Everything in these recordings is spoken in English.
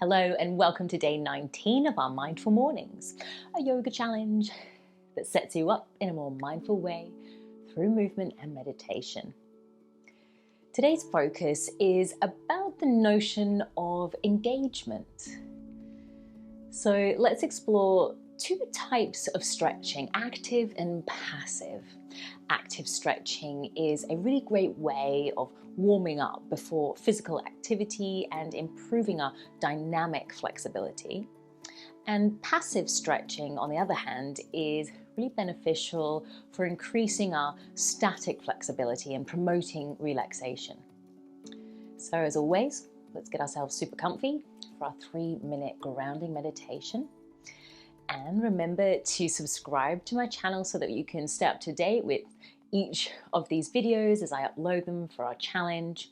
Hello and welcome to day 19 of our Mindful Mornings, a yoga challenge that sets you up in a more mindful way through movement and meditation. Today's focus is about the notion of engagement. So let's explore two types of stretching, active and passive. Active stretching is a really great way of warming up before physical activity and improving our dynamic flexibility. And passive stretching, on the other hand, is really beneficial for increasing our static flexibility and promoting relaxation. So as always, let's get ourselves super comfy for our 3-minute grounding meditation. And remember to subscribe to my channel so that you can stay up to date with each of these videos as I upload them for our challenge,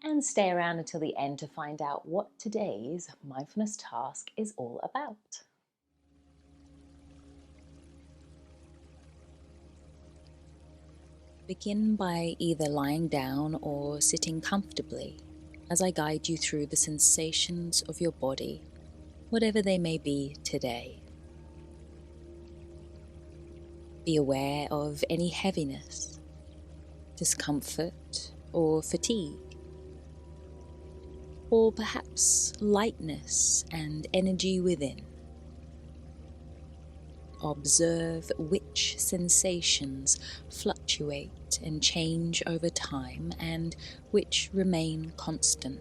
and stay around until the end to find out what today's mindfulness task is all about. Begin by either lying down or sitting comfortably as I guide you through the sensations of your body, whatever they may be today. Be aware of any heaviness, discomfort, or fatigue, or perhaps lightness and energy within. Observe which sensations fluctuate and change over time and which remain constant.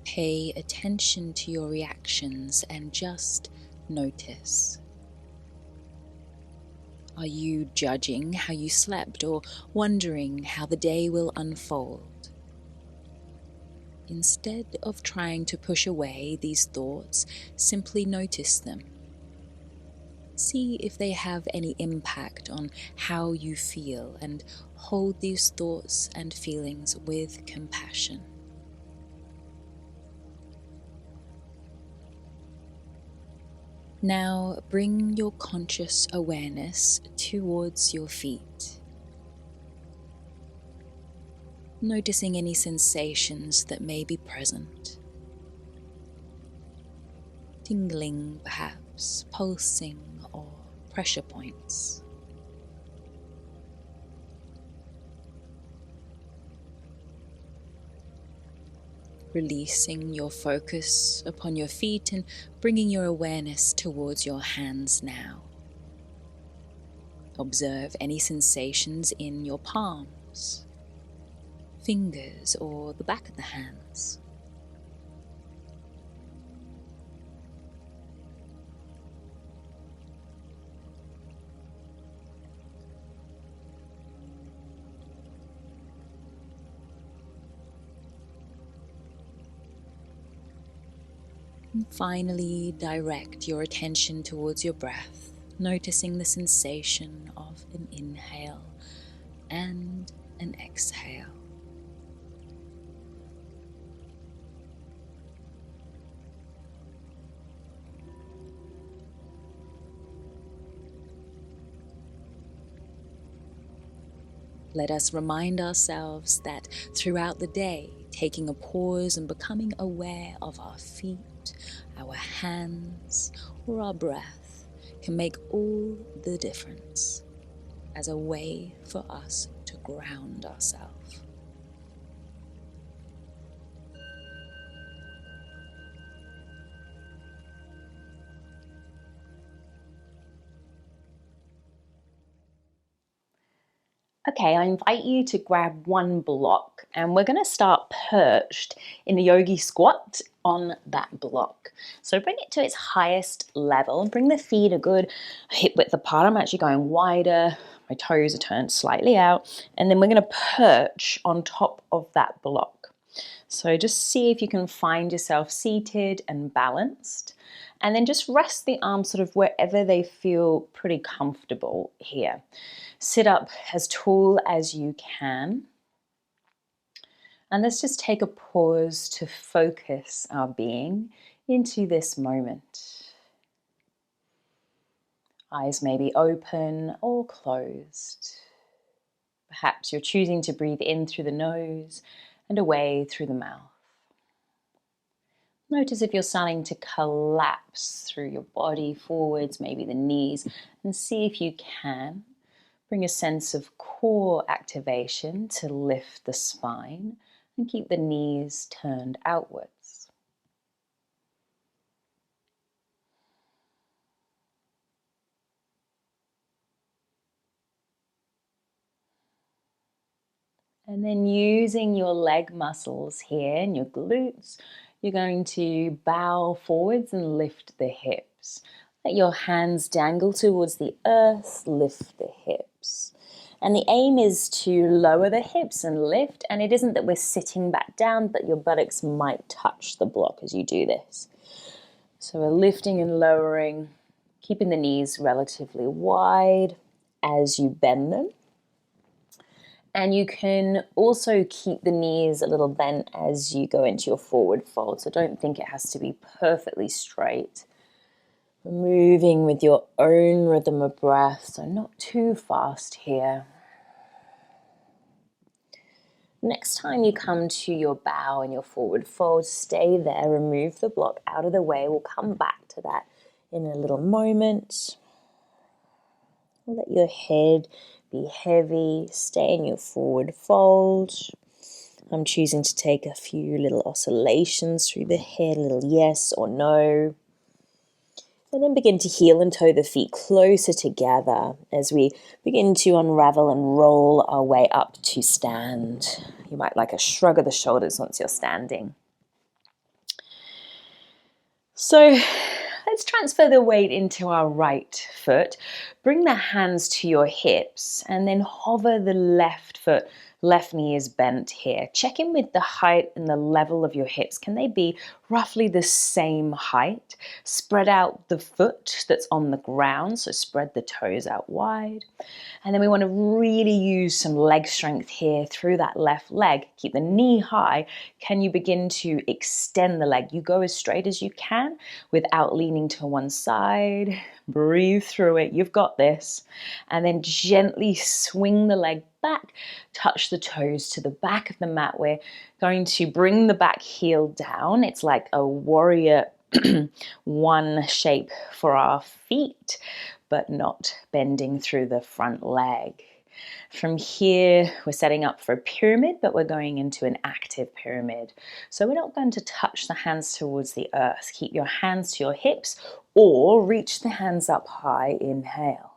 Pay attention to your reactions and just notice. Are you judging how you slept or wondering how the day will unfold? Instead of trying to push away these thoughts, simply notice them. See if they have any impact on how you feel and hold these thoughts and feelings with compassion. Now bring your conscious awareness towards your feet, noticing any sensations that may be present. Tingling perhaps, pulsing or pressure points. Releasing your focus upon your feet and bringing your awareness towards your hands now. Observe any sensations in your palms, fingers, or the back of the hands. And finally, direct your attention towards your breath, noticing the sensation of an inhale and an exhale. Let us remind ourselves that throughout the day, taking a pause and becoming aware of our feet, our hands, or our breath can make all the difference as a way for us to ground ourselves. Okay, I invite you to grab one block and we're going to start perched in the yogi squat on that block. So bring it to its highest level and bring the feet a good hip width apart. I'm actually going wider, my toes are turned slightly out, and then we're going to perch on top of that block. So just see if you can find yourself seated and balanced, and then just rest the arms sort of wherever they feel pretty comfortable here. Sit up as tall as you can. And let's just take a pause to focus our being into this moment. Eyes may be open or closed. Perhaps you're choosing to breathe in through the nose and away through the mouth. Notice if you're starting to collapse through your body forwards, maybe the knees, and see if you can bring a sense of core activation to lift the spine and keep the knees turned outwards. And then using your leg muscles here and your glutes, you're going to bow forwards and lift the hips. Let your hands dangle towards the earth, lift the hips. And the aim is to lower the hips and lift, and it isn't that we're sitting back down, but your buttocks might touch the block as you do this. So we're lifting and lowering, keeping the knees relatively wide as you bend them. And you can also keep the knees a little bent as you go into your forward fold. So don't think it has to be perfectly straight. We're moving with your own rhythm of breath, so not too fast here. Next time you come to your bow and your forward fold, stay there, remove the block out of the way. We'll come back to that in a little moment. Let your head be heavy, stay in your forward fold. I'm choosing to take a few little oscillations through the head, a little yes or no. And then begin to heel and toe the feet closer together as we begin to unravel and roll our way up to stand. You might like a shrug of the shoulders once you're standing. So let's transfer the weight into our right foot. Bring the hands to your hips and then hover the left foot. Left knee is bent here. Check in with the height and the level of your hips. Can they be roughly the same height? Spread out the foot that's on the ground, so spread the toes out wide. And then we want to really use some leg strength here through that left leg. Keep the knee high. Can you begin to extend the leg? You go as straight as you can without leaning to one side. Breathe through it. You've got this. And then gently swing the leg back. Touch the toes to the back of the mat. We're going to bring the back heel down. It's like a warrior one shape for our feet, but not bending through the front leg. From here, we're setting up for a pyramid, but we're going into an active pyramid. So we're not going to touch the hands towards the earth. Keep your hands to your hips or reach the hands up high. Inhale.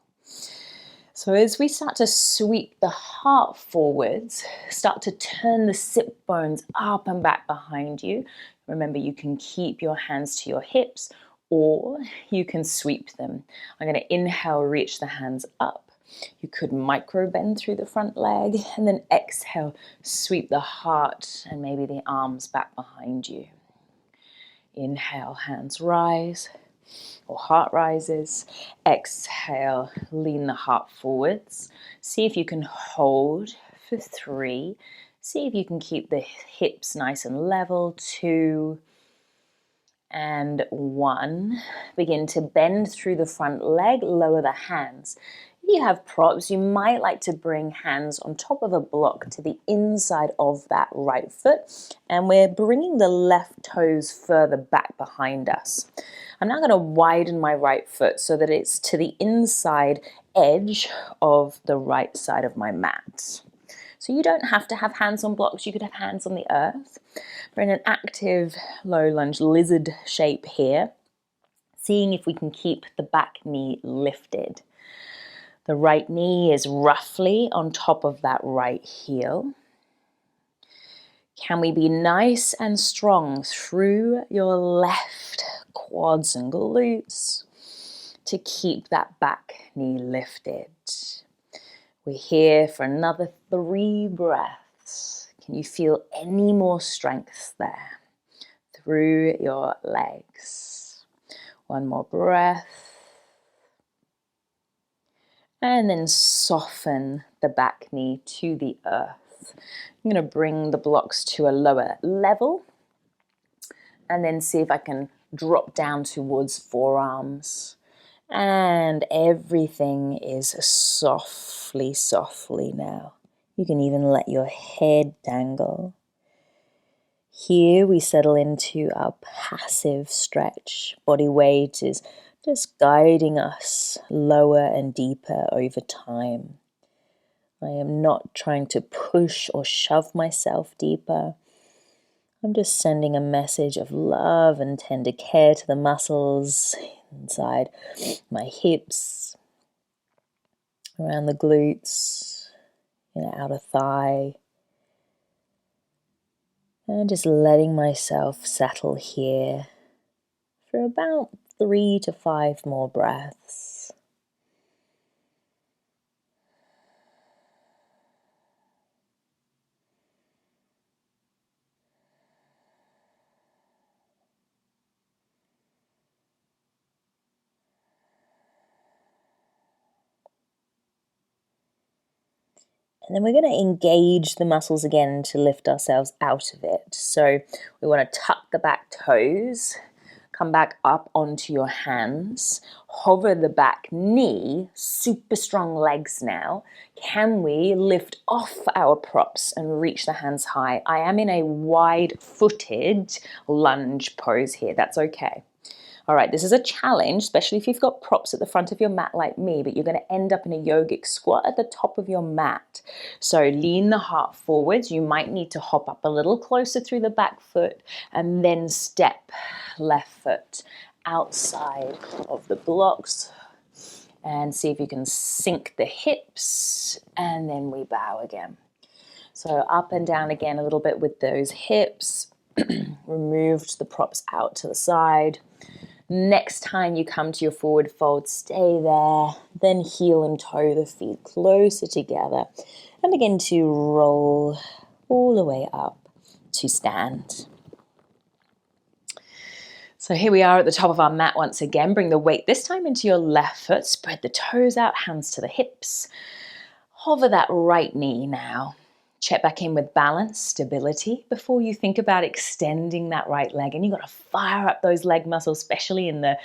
So as we start to sweep the heart forwards, start to turn the sit bones up and back behind you. Remember, you can keep your hands to your hips or you can sweep them. I'm going to inhale, reach the hands up. You could micro bend through the front leg and then exhale, sweep the heart and maybe the arms back behind you. Inhale, hands rise or heart rises. Exhale, lean the heart forwards. See if you can hold for 3. See if you can keep the hips nice and level. 2 and 1. Begin to bend through the front leg, lower the hands. If you have props, you might like to bring hands on top of a block to the inside of that right foot, and we're bringing the left toes further back behind us. I'm now going to widen my right foot so that it's to the inside edge of the right side of my mat. So you don't have to have hands on blocks, you could have hands on the earth. We're in an active low lunge lizard shape here, seeing if we can keep the back knee lifted. The right knee is roughly on top of that right heel. Can we be nice and strong through your left quads and glutes to keep that back knee lifted? We're here for another 3 breaths. Can you feel any more strength there through your legs? 1 more breath. And then soften the back knee to the earth. I'm going to bring the blocks to a lower level and then see if I can drop down towards forearms. And everything is softly now. You can even let your head dangle. Here we settle into our passive stretch. Body weight is just guiding us lower and deeper over time. I am not trying to push or shove myself deeper. I'm just sending a message of love and tender care to the muscles inside my hips, around the glutes, outer thigh. And just letting myself settle here for about 3 to 5 more breaths. And then we're going to engage the muscles again to lift ourselves out of it. So we want to tuck the back toes, come back up onto your hands, hover the back knee, super strong legs now. Can we lift off our props and reach the hands high? I am in a wide-footed lunge pose here. That's okay. All right, this is a challenge, especially if you've got props at the front of your mat like me, but you're going to end up in a yogic squat at the top of your mat. So lean the heart forwards. You might need to hop up a little closer through the back foot and then step left foot outside of the blocks and see if you can sink the hips, and then we bow again. So up and down again a little bit with those hips. Removed the props out to the side. Next time you come to your forward fold, stay there, then heel and toe the feet closer together and begin to roll all the way up to stand. So here we are at the top of our mat once again. Bring the weight this time into your left foot, spread the toes out, hands to the hips. Hover that right knee now. Check back in with balance, stability, before you think about extending that right leg. And you've got to fire up those leg muscles, especially in the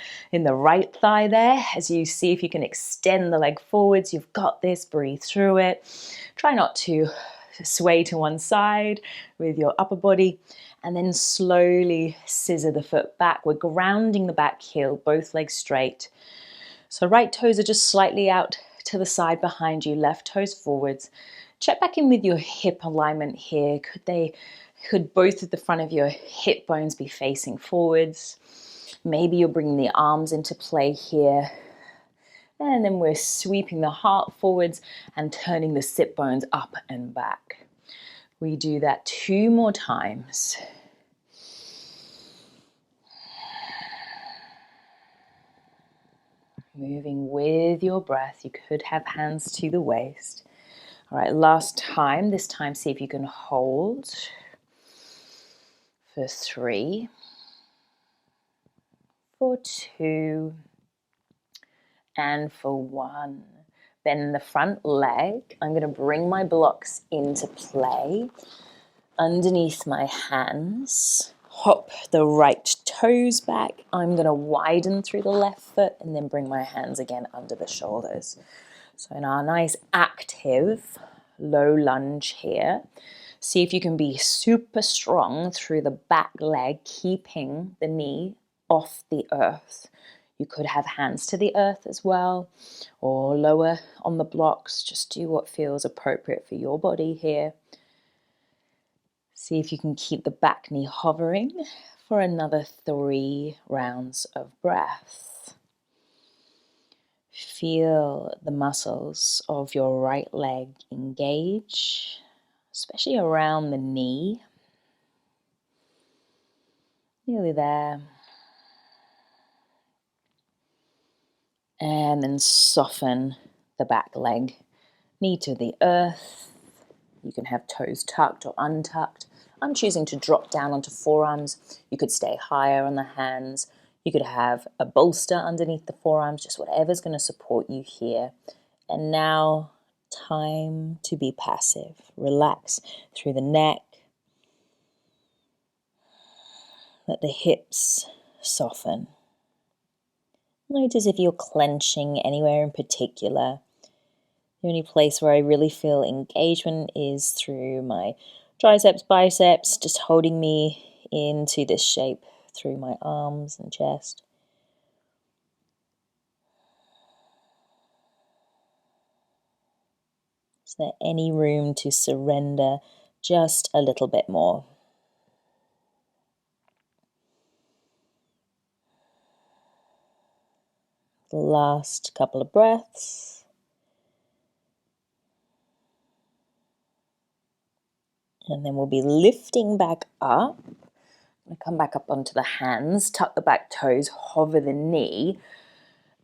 right thigh there, as you see if you can extend the leg forwards. You've got this, breathe through it. Try not to sway to one side with your upper body, and then slowly scissor the foot back. We're grounding the back heel, both legs straight. So right toes are just slightly out to the side behind you, left toes forwards. Check back in with your hip alignment here. Could both of the front of your hip bones be facing forwards? Maybe you're bringing the arms into play here. And then we're sweeping the heart forwards and turning the sit bones up and back. We do that 2 more times. Moving with your breath. You could have hands to the waist. All right, last time. This time, see if you can hold for 3, for 2, and for 1. Bend the front leg. I'm going to bring my blocks into play underneath my hands. Hop the right toes back. I'm going to widen through the left foot and then bring my hands again under the shoulders. So in our nice active low lunge here, see if you can be super strong through the back leg, keeping the knee off the earth. You could have hands to the earth as well, or lower on the blocks. Just do what feels appropriate for your body here. See if you can keep the back knee hovering for another 3 rounds of breath. Feel the muscles of your right leg engage, especially around the knee. Nearly there. And then soften the back leg. Knee to the earth. You can have toes tucked or untucked. I'm choosing to drop down onto forearms. You could stay higher on the hands. You could have a bolster underneath the forearms, just whatever's going to support you here. And now, time to be passive. Relax through the neck. Let the hips soften. Notice if you're clenching anywhere in particular. The only place where I really feel engagement is through my triceps, biceps, just holding me into this shape through my arms and chest. Is there any room to surrender just a little bit more? The last couple of breaths. And then we'll be lifting back up. We'll come back up onto the hands, tuck the back toes, hover the knee,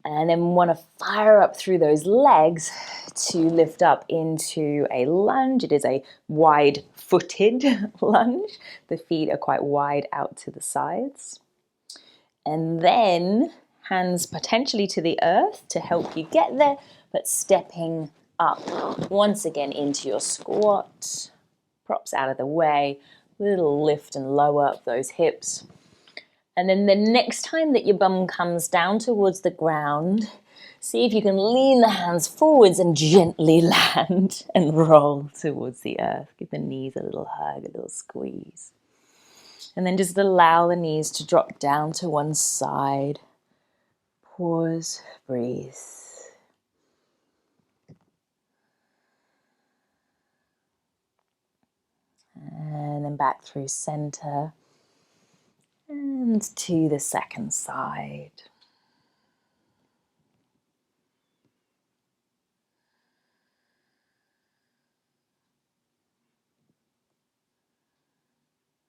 and then want to fire up through those legs to lift up into a lunge. It is a wide-footed lunge. The feet are quite wide out to the sides. And then hands potentially to the earth to help you get there, but stepping up once again into your squat. Props out of the way, little lift and lower of those hips. And then the next time that your bum comes down towards the ground, see if you can lean the hands forwards and gently land and roll towards the earth. Give the knees a little hug, a little squeeze. And then just allow the knees to drop down to one side. Pause, breathe. And then back through center and to the second side.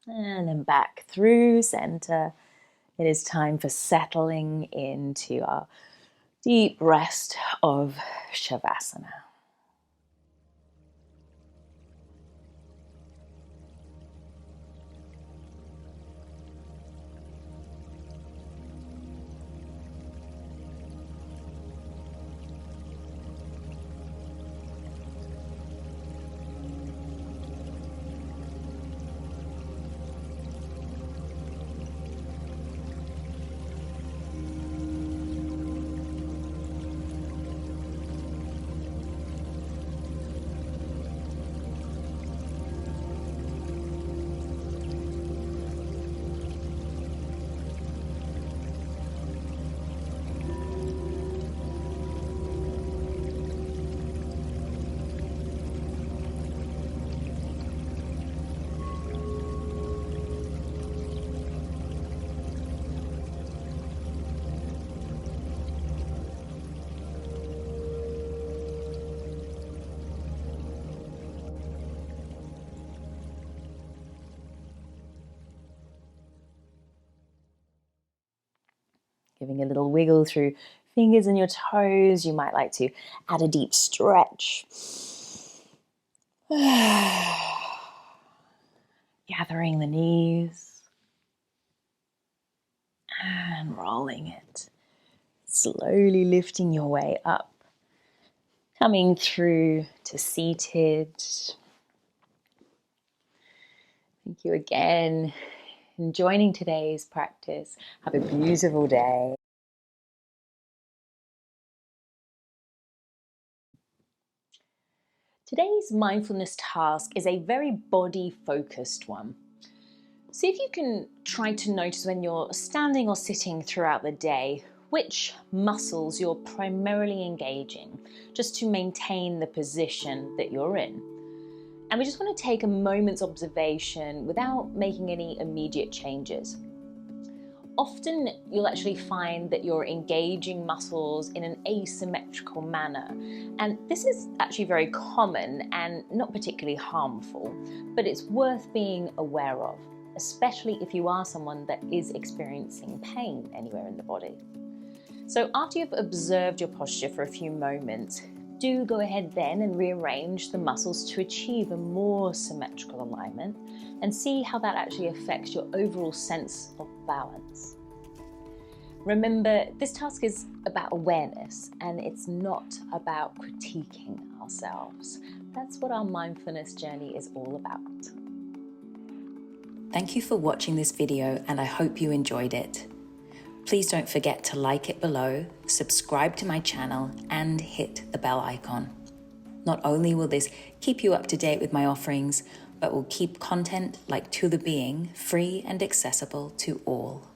And then back through center. It is time for settling into our deep rest of Savasana. Giving a little wiggle through fingers and your toes. You might like to add a deep stretch. Gathering the knees and rolling it. Slowly lifting your way up. Coming through to seated. Thank you again for joining today's practice. Have a beautiful day. Today's mindfulness task is a very body-focused one. See if you can try to notice when you're standing or sitting throughout the day, which muscles you're primarily engaging, just to maintain the position that you're in. And we just want to take a moment's observation without making any immediate changes. Often you'll actually find that you're engaging muscles in an asymmetrical manner. And this is actually very common and not particularly harmful, but it's worth being aware of, especially if you are someone that is experiencing pain anywhere in the body. So after you've observed your posture for a few moments, do go ahead then and rearrange the muscles to achieve a more symmetrical alignment and see how that actually affects your overall sense of balance. Remember, this task is about awareness and it's not about critiquing ourselves. That's what our mindfulness journey is all about. Thank you for watching this video, and I hope you enjoyed it. Please don't forget to like it below, subscribe to my channel, and hit the bell icon. Not only will this keep you up to date with my offerings, but will keep content like To the Being free and accessible to all.